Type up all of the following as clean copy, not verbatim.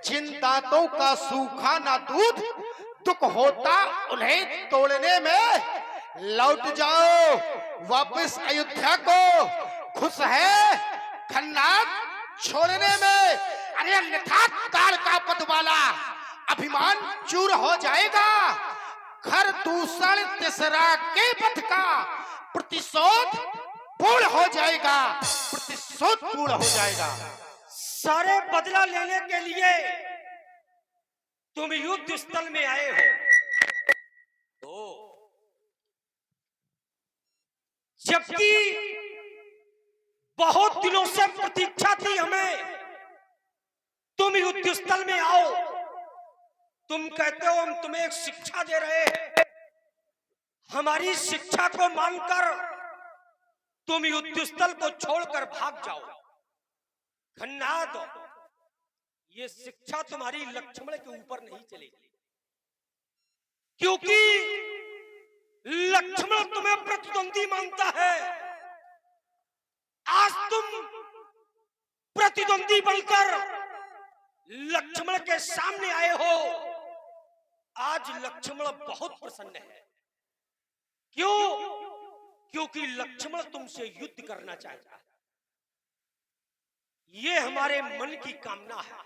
जिन दांतों का सूखा ना दूध, दुख होता उन्हें तोड़ने में। लौट जाओ वापस अयोध्या को, खुश है खन्नाथ छोड़ने में। अरे अन्यथा काल का पदवाला अभिमान चूर हो जाएगा। घर दूसर तीसरा के पथ का प्रतिशोध पूर्ण हो जाएगा, प्रतिशोध पूर्ण हो जाएगा। सारे बदला लेने के लिए तुम युद्ध स्थल में आए हो, तो जबकि बहुत दिनों से प्रतीक्षा थी हमें तुम युद्ध स्थल में आओ। तुम कहते हो हम तुम्हें एक शिक्षा दे रहे हैं, हमारी शिक्षा को मानकर तुम युद्ध स्थल को छोड़कर भाग जाओ। खन्नाद, ये शिक्षा तुम्हारी लक्ष्मण के ऊपर नहीं चलेगी, क्योंकि लक्ष्मण तुम्हें प्रतिद्वंदी मानता है। आज तुम प्रतिद्वंदी बनकर लक्ष्मण के सामने आए हो। आज लक्ष्मण बहुत प्रसन्न है। क्यों? क्योंकि लक्ष्मण तुमसे युद्ध करना चाहता है। ये हमारे मन की कामना है।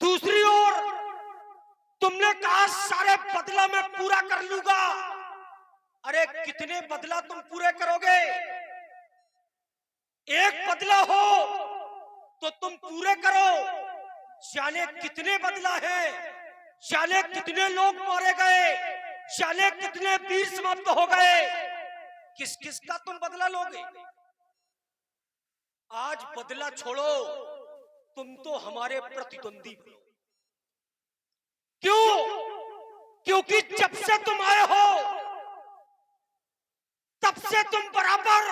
दूसरी ओर तुमने कहा सारे बदला मैं पूरा कर लूंगा। अरे कितने बदला तुम पूरे करोगे? एक बदला हो तो तुम पूरे करो। जाने कितने बदला है, जाने कितने लोग मारे गए, जाने कितने वीर समाप्त हो गए। किस किस का तुम बदला लोगे? आज बदला छोड़ो, तुम तो हमारे प्रतिद्वंदी हो। क्यों? क्योंकि जब से तुम आए हो तब से तुम बराबर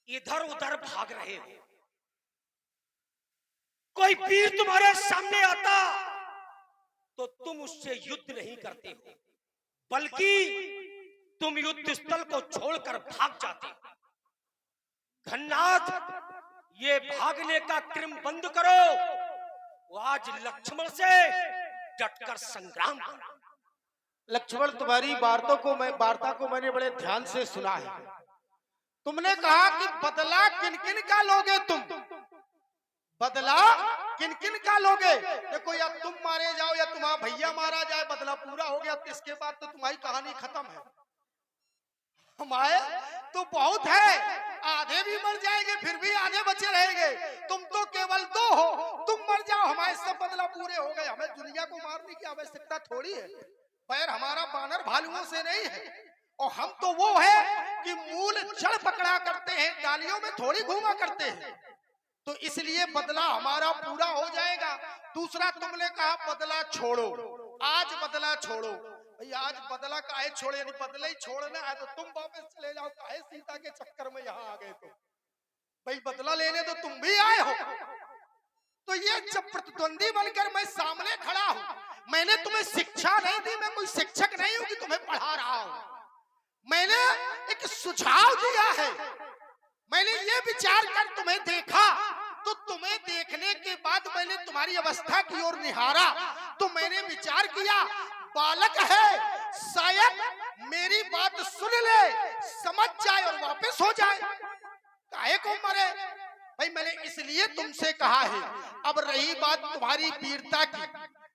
इधर उधर भाग रहे हो। कोई वीर तुम्हारे सामने आता तो तुम उससे युद्ध नहीं करते हो, बल्कि तुम युद्ध स्थल को छोड़कर भाग जाते हो। खन्नाथ, ये भागने का क्रम बंद करो। वो आज लक्ष्मण से डटकर संग्राम करो। लक्ष्मण, तुम्हारी वार्ता को मैंने बड़े ध्यान से सुना है। तुमने कहा कि बदला किन किन का लोगे तुम? बदला किन किन का लोगे? देखो, या तुम मारे जाओ या तुम्हारा भैया मारा जाए, बदला पूरा हो गया तो इसके बाद तो तुम्हारी कहानी खत्म है। हमारे तो बहुत है, आधे भी मर जाएंगे फिर भी आधे बचे रहेंगे। तुम तो केवल 2 हो, तुम मर जाओ, हमारे सब बदला पूरे हो गए। हमें दुनिया को मारने की आवश्यकता थोड़ी है। पैर हमारा बानर भालुओं से नहीं है, और हम तो वो है कि मूल जड़ पकड़ा करते हैं, डालियों में थोड़ी घूमा करते हैं। तो इसलिए बदला हमारा पूरा हो जाएगा। दूसरा, तुमने कहा बदला छोड़ो। आज बदला छोड़ो। भाई आज बदला काहे छोड़े? नहीं, बदला ही छोड़ना है तो तुम वापस चले जाओ। काहे सीता के चक्कर में यहाँ आ गए? तो भाई बदला लेने तो तुम भी आए हो। तो ये जब प्रतिद्वंदी बनकर मैं सामने खड़ा हूं, मैंने तुम्हें शिक्षा नहीं दी। मैं कोई शिक्षक नहीं हूं कि तुम्हें पढ़ा रहा हूं। मैंने एक सुझाव दिया है। मैंने ये विचार कर तुम्हें देखा, तो तुम्हें देखने के बाद मैंने तुम्हारी अवस्था की ओर निहारा, तो मैंने विचार किया बालक है, शायद मेरी बात सुन ले, समझ जाए और वापस हो जाए। काहे को मरे? भाई मैंने इसलिए तुमसे कहा है। अब रही बात तुम्हारी वीरता की,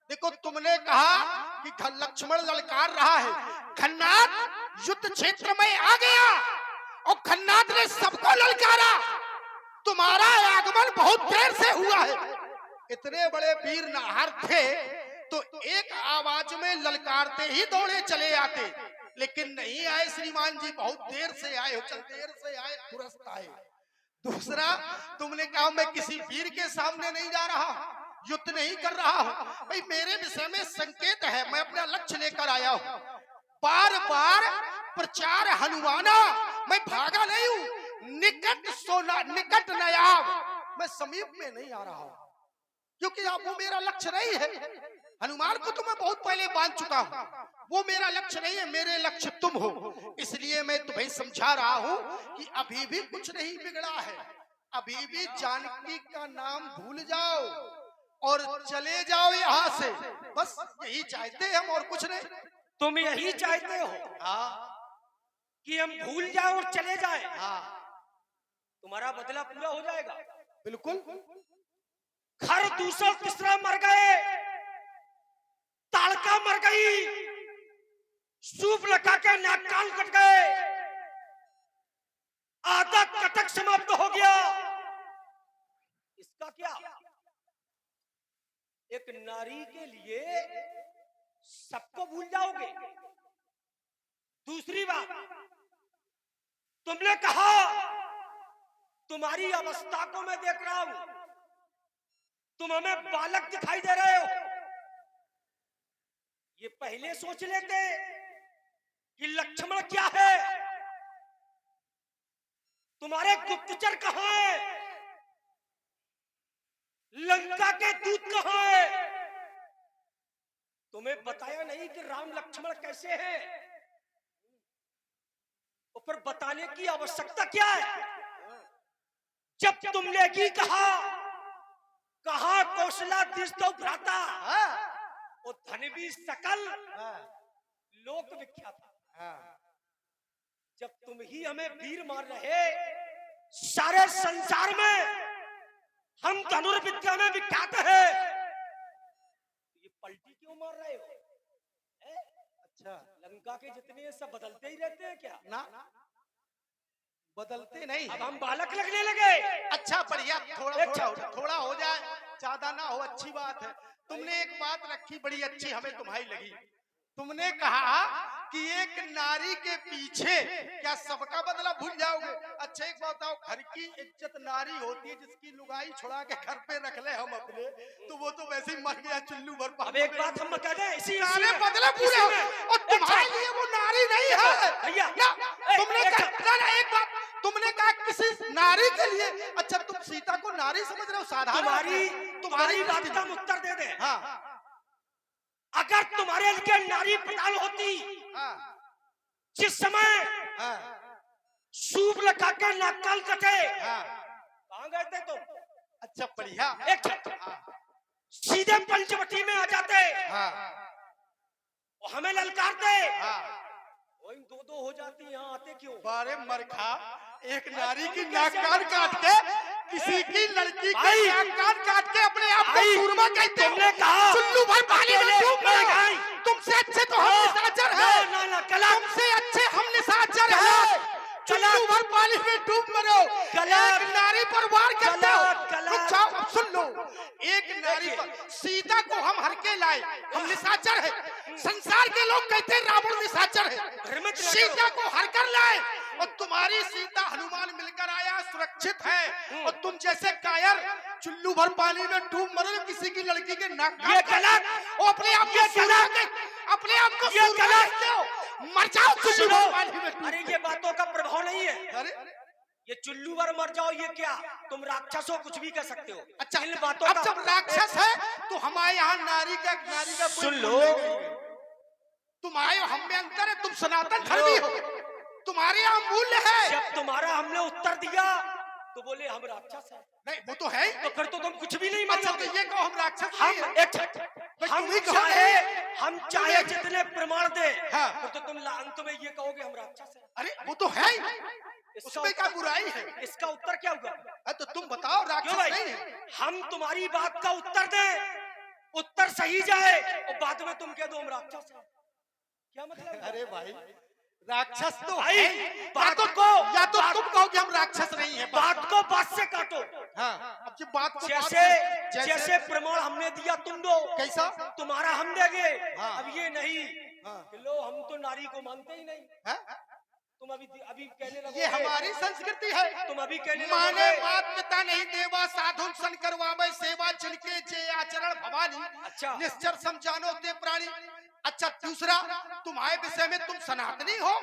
देखो तुमने कहा कि लक्ष्मण ललकार रहा है। खन्नाथ युद्ध क्षेत्र में आ गया और खन्नाथ ने सबको ललकारा। तुम्हारा आगमन बहुत देर से हुआ है। इतने बड़े वीर नाहर थे तो एक आवाज में ललकारते ही दौड़े चले आते, लेकिन नहीं आए श्रीमान जी, बहुत देर से आए हो। चल देर से आए, तुरंत आए। दूसरा, तुमने कहा मैं किसी वीर के सामने नहीं जा रहा, युद्ध नहीं कर रहा हूं। भाई मेरे विषय में संकेत है, मैं अपना लक्ष्य लेकर आया हूं। बार बार प्रचार हनुमाना, मैं भागा नहीं हूं। निकट सोना निकट नयाब, मैं समीप में नहीं आ रहा हूं, क्योंकि अब वो मेरा लक्ष्य नहीं है। हनुमान को तो मैं बहुत पहले बांध चुका हूं, वो मेरा लक्ष्य नहीं है। मेरे लक्ष्य तुम हो, इसलिए मैं तुम्हें समझा रहा हूं कि अभी भी कुछ नहीं बिगड़ा है। अभी भी जानकी का नाम भूल जाओ और चले जाओ यहाँ से, बस यही चाहते हैं हम, और कुछ नहीं। तुम यही चाहते हो हाँ कि हम भूल जाए और चले जाए? हाँ तुम्हारा बदला पूरा हो जाएगा। बिल्कुल। खर दूसरा तीसरा मर गए, ताड़का मर गई, सूप लगा के नाक कान कट गए, आधा कटक समाप्त हो गया। इसका क्या? एक नारी के लिए सबको भूल जाओगे? दूसरी बात, तुमने कहा तुम्हारी अवस्था को मैं देख रहा हूं, तुम हमें बालक दिखाई दे रहे हो। ये पहले सोच लेते कि लक्ष्मण क्या है, तुम्हारे गुप्तचर कहां है, लंका के दूत कहां है। तुम्हें बताया नहीं कि राम लक्ष्मण कैसे हैं, ऊपर बताने की आवश्यकता क्या है? जब तुमने की कहा कौशला दिस तो भ्राता, वो धन भी सकल लोक विख्यात। जब तुम ही हमें वीर मार रहे, सारे संसार में हम धनुर्विद्या में विख्यात है, ये पलटी क्यों मार रहे हो? अच्छा, लंका के जितने सब बदलते ही रहते हैं क्या? ना बदलते नहीं। अब हम बालक लगने लगे। अच्छा बढ़िया, थोड़ा हो जाए, ज्यादा ना हो, अच्छी बात है। तुमने एक बात रखी बड़ी अच्छी, हमें तुम्हारी लगी। तुमने कहा कि एक नारी के पीछे क्या सबका बदला भूल जाओगे? अच्छा एक बात बताओ, घर की इज्जत नारी होती है, जिसकी लुगाई छुड़ा के घर पे रख ले हम अपने, तो वो तो वैसे ही मर गया चुल्लू भर। अब एक बात हम कह दें, इसी सारे बदले पूरे हो, और तुम्हारे लिए वो नारी नहीं है भैया। तुमने कहा एक बात, तुमने कहा किसी नारी के लिए। अच्छा तुम सीता को नारी समझ रहे हो? साधारण तुम्हारी बात का हम उत्तर दे दें। हाँ, अगर तुम्हारे लिए नारी प्रधान होती, जिस समय सूप लगा के नाकाल कटे, कहां गए थे तुम? अच्छा बढ़िया, एक सीधे पंचवटी में आ जाते, और हमें ललकारते। वही दो हो जाती, यहाँ आते क्यों? बारे मरखा, एक नारी की नाक कान काट के, किसी की लड़की की नाक कान काट के अपने आप को सूरमा कहते हो? तुमने कहा चुल्लू भर पानी में डूब मरो। तुमसे अच्छे तो हम निशाचर हैं, तुमसे अच्छे हम निशाचर हैं। चुल्लू भर पानी में डूब मरो, एक नारी पर वार करते हो। सुन लो, एक नारी पर, सीता को हम हर के लाए, हम निशाचर है। संसार के लोग कहते हैं रावण निशाचर है, सीता को हर कर लाए, और तुम्हारी सीता हनुमान मिलकर आया, सुरक्षित है, और तुम जैसे कायर चुल्लू भर पानी में डूब मरो किसी की लड़की के नाक। ये गलत, वो अपने आप को अपने आप को ये गलत हो, मर जाओ चुल्लू भर पानी में। अरे ये बातों का प्रभाव नहीं है। अरे ये चुल्लू भर मर जाओ, ये क्या? तुम राक्षस हो, कुछ भी कह सकते हो। अच्छा, इन बातों अब का जब राक्षस है तो हमारे यहाँ नारी का सुन लो, तुम आए हो, हम में अंतर है, तुम सनातन धर्मी हो, तुम्हारे यहाँ मूल्य है। जब तुम्हारा हमने उत्तर दिया तो बोले हम राक्षस हैं। नहीं वो तो है, तो फिर तो तुम कुछ भी नहीं अच्छा मानोगे। तो ये कहो हम राक्षस हम नहीं हैं। हम चाहे जितने प्रमाण दे, हाँ। तो तुम अंत में ये कहोगे हम राक्षस हैं। अरे वो तो है, उसमें क्या बुराई है? इसका उत्तर क्या होगा? तो तुम बताओ, राक्षस नहीं है। हम तुम्हारी बात का उत्तर दें, उत्तर सही जाए, और बाद में तुम कह दो हम राक्षस हैं, क्या मतलब? अरे भाई राक्षस तो भाई, है, बातों को या तो तुम कहो कि हम राक्षस नहीं है, बात को बात से काटो। हाँ, अब जो बात को जैसे प्रमाण हमने दिया तुम दो, कैसा तुम्हारा हम देंगे। हाँ। अब ये नहीं हाँ। कि लो हम तो नारी को मानते ही नहीं। हाँ? तुम अभी कहने लगो, ये हमारी संस्कृति है। तुम अभी कहने माने लगोगे। मात पिता नहीं देवा, साधु सन करवावे सेवा, जिनके जे आचरण भवानी। अच्छा। निश्चर समझानो ते प्राणी। अच्छा दूसरा, तुम्हारे विषय में तुम सनातनी हो,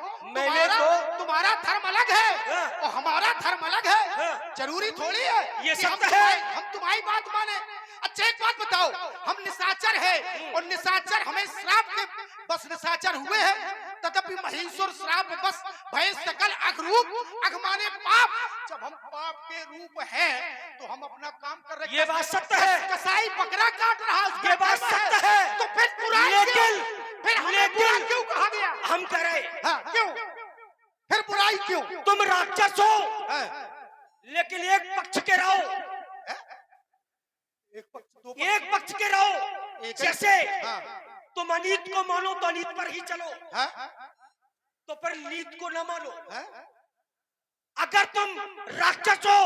तुम्हारा धर्म अलग है और हमारा धर्म अलग है। जरूरी थोड़ी है ये कि सब है। हम तुम्हारी बात माने। अच्छा एक बात बताओ, हम निशाचर है और निशाचर हमें श्राप के बस निशाचर हुए हैं, तथापि महेश्वर श्राप बस भय सकल अघरूप। अघ माने पाप। जब हम पाप के रूप हैं तो हम अपना काम कर रहे हैं। ये बात सत्य है। कसाई बकरा काट रहा है, ये बात सत्य है। तो फिर बुराई लेकिन फिर हमें बुरा क्यों कहा गया? हम करे हाँ, क्यों? फिर बुराई क्यों? तुम राक्षस हो, हाँ, लेकिन एक पक्ष के रहो, एक पक्ष दो एक पक्ष के रहो। एक जैसे हाँ, तुम अनीत को मानो तो अनीत पर ही चलो, हाँ, तो फिर नीत को न मानो। हाँ, अगर तुम राक्षस हो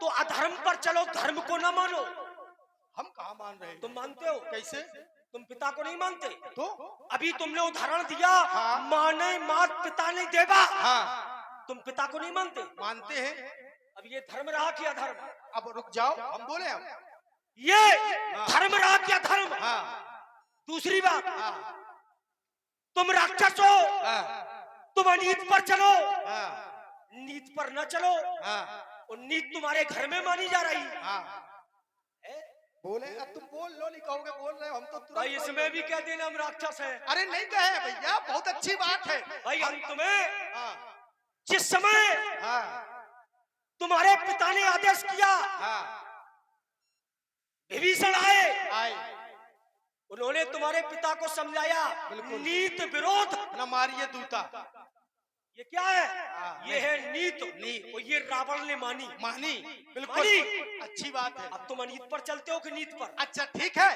तो अधर्म पर चलो, धर्म को न मानो। हम कहाँ मान रहे हैं? तुम मानते हो? कैसे? तुम पिता को नहीं मानते? तो अभी तुमने उदाहरण दिया, हाँ। माने मात पिता नहीं देवा। हाँ, तुम पिता को नहीं मानते? मानते हैं। अब ये धर्म रहा कि अधर्म? अब रुक जाओ, हम बोले हम। ये धर्म रहा कि अधर्म? हाँ, दूसरी बात, हाँ, तुम राक्षस हो, हाँ, तुम अनीत पर चलो, हाँ, नीत पर न चलो। हाँ, और नीत तुम्हारे घर में मानी जा रही हाँ। है। बोले अब तुम बोल लो, नहीं कहोगे बोल रहे हो, हम तो तुरंत भाई इसमें भी कह देना हम राक्षस हैं। अरे नहीं कहे भैया, बहुत अच्छी बात है। भाई अंत में हाँ, जिस समय हाँ, तुम्हारे पिता ने आदेश किया, हाँ, विभीषण आए, आए, उन्होंने तुम्हारे पिता को समझाया, बिल्कुल। नीत विरोध। न मारिए दूता। ये क्या है? हाँ, ये है नीत। और ये रावण ने मानी। मानी, बिल्कुल मानी। अच्छी बात है। अब तुम अनीत पर चलते हो कि नीत पर? अच्छा ठीक है,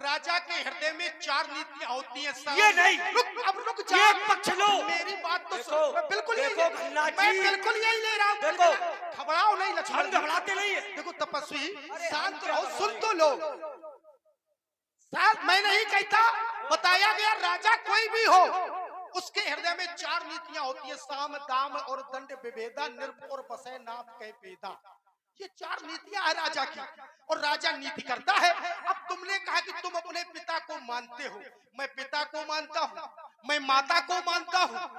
राजा के हृदय में 4 नीतियां होती हैं। ये नहीं। अब रुक जाओ, एक पक्ष लो। मेरी बात तो देखो, सुनो। मैं बिल्कुल देखो यही- भल्ला जी। मैं बिल्कुल यही ले रहा हूँ। देखो। घबराओ नहीं लक्ष्मण हम जी। घबराते नहीं है। देखो तपस्वी, अरे शांत हम रहो, क्या सुन तो लो। साथ मैं नहीं कहता, बताया गया राजा कोई भी हो, उसके हृदय में 4 नीतियां होती है। साम दाम और दंड विभेदा, निर्भ और बसै नाथ कह पेदा। ये 4 नीतियां है राजा की, और राजा नीति करता है। अब तुमने कहा कि तुम अपने पिता को मानते हो। मैं पिता को मानता हूँ, मैं माता को मानता हूँ,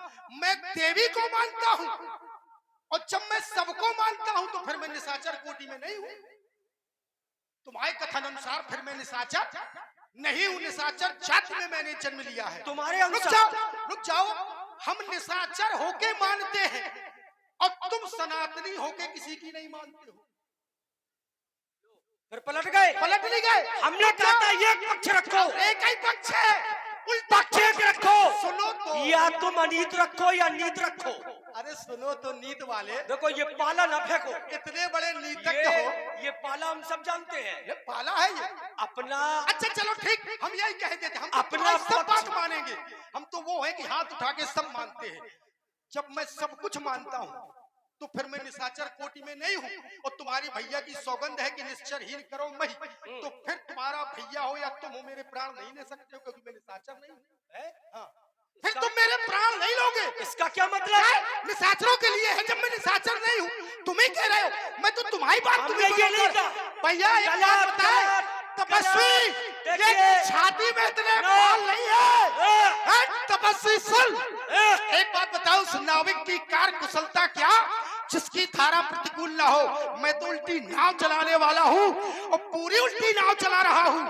मैं देवी को मानता हूँ, और जब मैं सबको मानता हूँ तो फिर मैं निशाचर कोटि में नहीं हूँ। तुम्हारे कथन अनुसार फिर मैं निशाचर नहीं हूँ। निशाचर जाति में मैंने जन्म लिया है। तुम्हारे रुक अनुसार जाओ, रुक जाओ। हम निशाचर होके मानते हैं, और तुम सनातनी होके किसी की नहीं मानते हो। फिर पलट गए। पलट नहीं गए। हमने कहा था एक पक्ष रखो, एक ही पक्ष है, उल्टा पक्ष एक रखो। सुनो तो। या तुम अनीत रखो या नीत रखो। अरे सुनो तो नीत वाले, देखो ये पाला न फेंको। इतने बड़े नीतज्ञ हो। ये पाला हम सब जानते हैं। ये पाला है ये। अपना अच्छा चलो ठीक, हम यही कह देते, हम अपना अपना सब पक्ष- बात मानेंगे। हम तो वो है कि हाथ उठा के सब मानते हैं। जब मैं सब कुछ मानता हूँ तो फिर मैं निशाचर कोटि में नहीं हूँ। और तुम्हारी भैया की सौगंध है कि निश्चरहीन करो मैं, तो फिर तुम्हारा भैया हो या तुम हो, मेरे प्राण नहीं ले सकते हो, क्योंकि मैं निशाचर नहीं हूँ। हाँ, फिर तुम मेरे प्राण नहीं लोगे। इसका क्या मतलब है? निशाचरों के लिए है, जब मैं निशाचर नहीं हूँ। तुम ही कह रहे हो, मैं तो तुम्हारी बात हमने ये नहीं कहा। भैया एक बात बताए तपस्वी, ये छाती में इतने बाल नहीं है। तपस्वी सुन, एक बात बताओ, उस नाविक की कार्य कुशलता क्या, जिसकी धारा प्रतिकूल ना हो। मैं तो उल्टी नाव चलाने वाला हूँ, और पूरी उल्टी नाव चला रहा हूँ।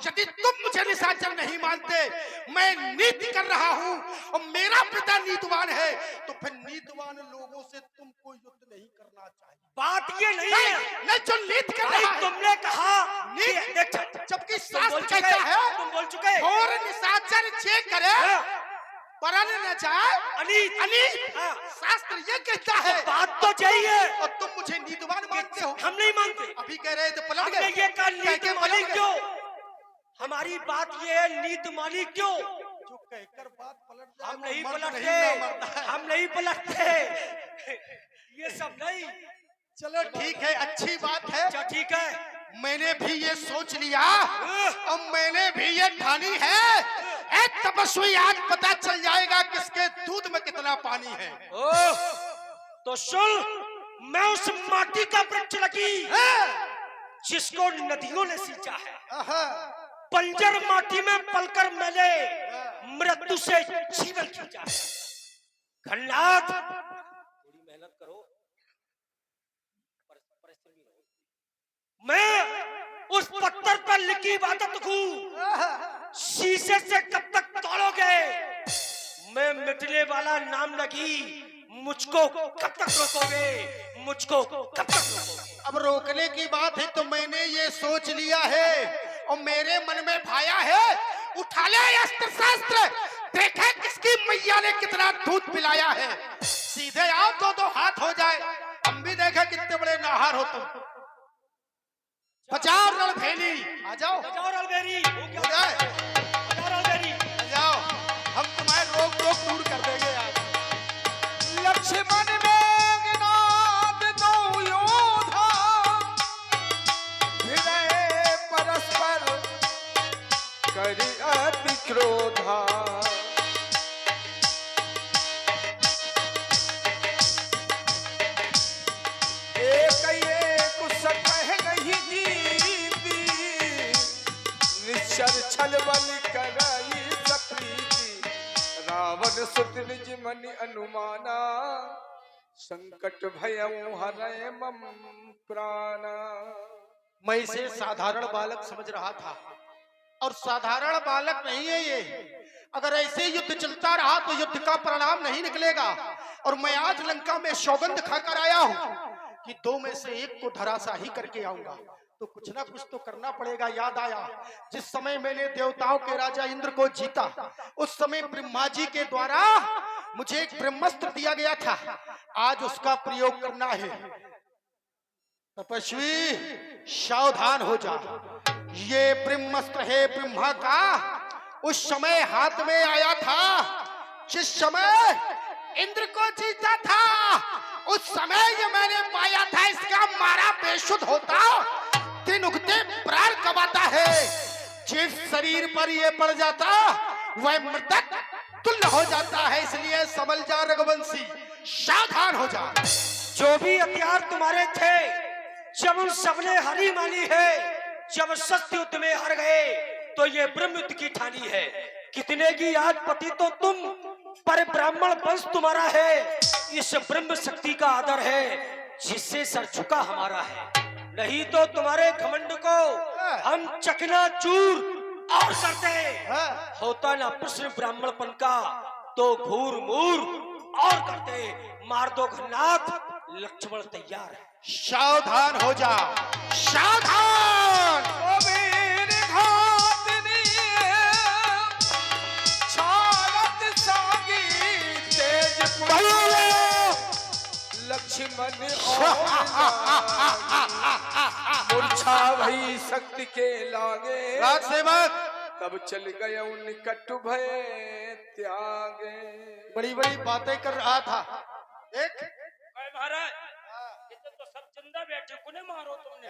यदि तुम मुझे निशाचर नहीं मानते, मैं नीति कर रहा हूँ, और मेरा पिता नीतिवान है, तो फिर नीतिवान लोगों से तुमको युद्ध नहीं करना चाहिए। बात ये नहीं है। नहीं, जो नीति कर रहा है, तुमने कहा नीति, जबकि तुम शास्त्र बोल चुके, कहता है, तुम बोल चुके। और निशाचर जे करे परन न जाए अनीत। अनीत। हाँ। शास्त्र ये कहता है। बात तो यही है। और तुम मुझे नीतिवान मानते हो। हम नहीं मानते। अभी कह रहे थे पलट हमने गए। ये कहा नीत कहके मानी पलट गए। क्यों? हमारी बात ये है, नीत मानी क्यों? जो कहकर बात पलट जाए, हम नहीं मर्द पलटते, नहीं ना मरता है। हम नहीं पलटते। ये सब नहीं। चलो ठीक है, अच्छी बात है। अच्छा ठीक है, मैंने भी ये सोच लिया, और मैंने भी ये ठानी है। ए तपस्वी, आज पता चल जाएगा किसके दूध में कितना पानी है। ओह, तो सुन, मैं उस माटी का वृक्ष लगी जिसको नदियों ने सींचा है। बंजर माटी में पलकर मैंने मृत्यु से जीवन खींचा है। घननाथ, थोड़ी मेहनत करो, परिश्रमी रहो। मैं उस पत्थर पर लिखी इबादत को शीशे से कब तक तोड़ोगे? मैं मिटने वाला नाम लगी, मुझको कब तक रोकोगे, मुझको कब तक रोकोगे? अब रोकने की बात है तो मैंने ये सोच लिया है और मेरे मन में भाया है, उठा ले अस्त्र शस्त्र, देखे किसकी मैया ने कितना दूध पिलाया है। सीधे आओ, दो दो हाथ हो जाए, हम भी देखे कितने बड़े नाहार हो तुम। बचाओ रणभेली, आ जाओ, बचाओ रणभेरी, हो जाए, बचाओ रणभेरी, आ जाओ, हम तुम्हारे रोग रोग दूर कर देंगे यार। लक्ष्मण मेघनाद दो योधा, भिड़े परस्पर करि अति क्रोधा। छल बल कराई सप्रीति, रावण सुत निज मन अनुमाना, संकट भयउ हरय मम प्राणा। मैं इसे साधारण बालक समझ रहा था और साधारण बालक नहीं है ये। अगर ऐसे युद्ध चलता रहा तो युद्ध का परिणाम नहीं निकलेगा। और मैं आज लंका में सौगंध खाकर आया हूं कि दो में से एक को धराशाही करके आऊंगा, तो कुछ ना कुछ तो करना पड़ेगा। याद आया जिस समय मैंने देवताओं के राजा इंद्र को जीता, उस समय ब्रह्मा जी के द्वारा मुझे एक ब्रह्मास्त्र दिया गया था, आज उसका प्रयोग करना है। तपस्वी सावधान हो जा, ये ब्रह्मास्त्र है ब्रह्मा का, उस समय हाथ में आया था जिस समय इंद्र को जीता था, उस समय ये मैंने पाया था। इसका मारा बेशुद्ध होता, दिन उगते प्राण कमाता है। जिस शरीर पर ये पड़ जाता वह मृतक तुल्य हो जाता है। इसलिए समझ जा रघुवंशी, सावधान हो जा। जो भी हथियार तुम्हारे थे जब उन सबने हारी मानी है, जब सत्य युद्ध में हार गए तो ये ब्रह्म युद्ध की ठानी है। कितने की आज पति तो तुम, पर ब्राह्मण वंश तुम्हारा है। इस ब्रह्म शक्ति का आदर है जिससे सर झुका हमारा है, नहीं तो तुम्हारे घमंड को हम चकनाचूर और करते। होता ना प्रश्न ब्राह्मणपन का तो घूर मूर और करते। मार दो घन्नाथ, लक्ष्मण तैयार है। सावधान हो जा, सावधान। लक्ष्मण मूर्छा भई शक्ति के लागे, राज सेवक तब चल गए निकट भय त्यागे। बड़ी बड़ी बातें कर रहा था। देख महाराज, इधर तो सब चंदा बैठे, कुने मारो तुमने?